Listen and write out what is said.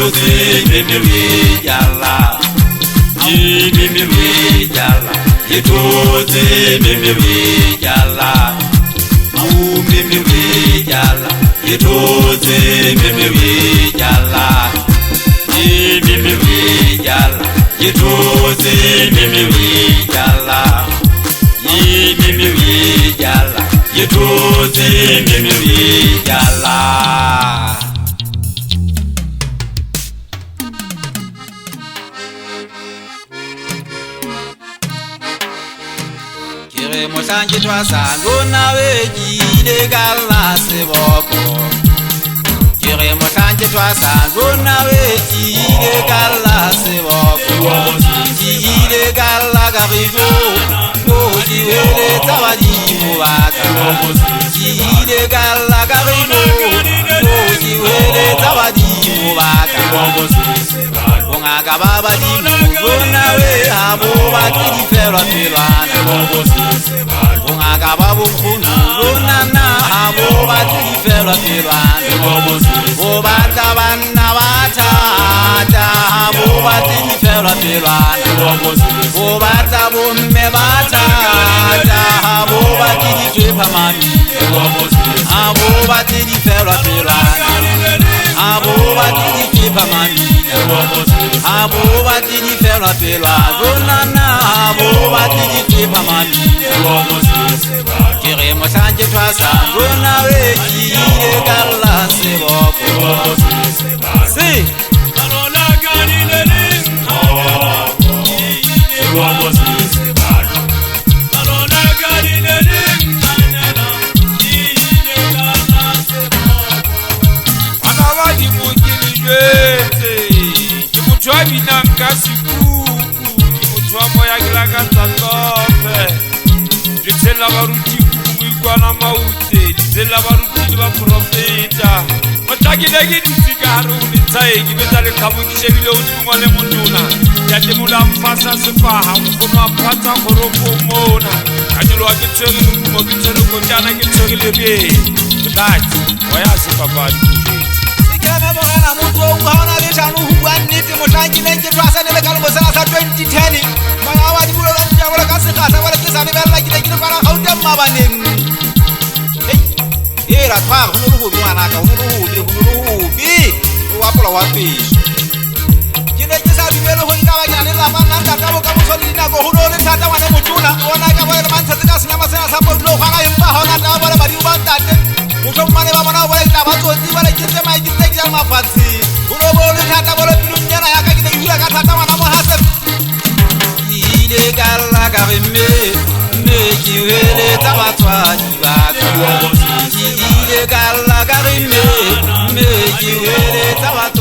Yetoze mimi yala mimi yala Yetoze mimi yala mimi yala Yetoze mimi yala mimi yala Yetoze mimi yala mimi yala Yetoze mimi yala Kire mosanje twasango nawe jide gala seboko Kire mosanje twasango nawe jide gala seboko Jide gala garijo Koji wele tabadi mubaka Jide gala garijo Koji wele tabadi mubaka Bunga baba di mugona we habo batidi ferwa pelwana Bunga babu khuna na habo batidi ferwa pelwana Bobata banna batata habo batidi ferwa pelwana Bobata bomme batata habo batidi twepa mami Habo batidi ferwa pelwana Habo batidi twepa mami Abo batidi ferwa pelwa zonana abo batidi twepa mami Kire mosanje twasango nawe jide gala seboko Si Alola gani lele Alola gani lele jide gala seboko Anawadi mukili Chwabi nankasi kuku Chwamo ya gilaka tatope Jisela baruti kukuigwa na maute Jisela baruti liba profeta Mataki negi nisigaru Nitae kibetale kabukishe vile utumwale munduna Yate mula mfasa sifaha Mkono apata koropo mona Kajulu wa kitsogi lukumo kitsogi kujana kitsogi libe Kutaji Wayasi papadi kujeti Sikirame mwana mtu Mwana lesha nuhu waniti Moshangi lenji twasa nile kalmo sana 2010 Mwana wadi bulo la njabula kasi kasa Wale kisa nime la gine gine para kautem mabaning Hey Era kwa Hunuruhu mwanaka Hunuruhu bi Wapula wapish Jine jisa bibelo hui kawa kina nila mananda Tabu kamu soli nako hunuri tata wane mutuna Wana ika wale mansa tika sinyama sena Sapo ilo fanga imba Hona tawa wale bari ubantate Mushom mane wabana wale ila batuoti Wale jite mai jite kia mafati Ulobole tata wale pilunyana Yaka kine yula katata wana mohasep Jide gala karime Meji wele tabatwa jibaka Jide gala karime Meji wele tabatwa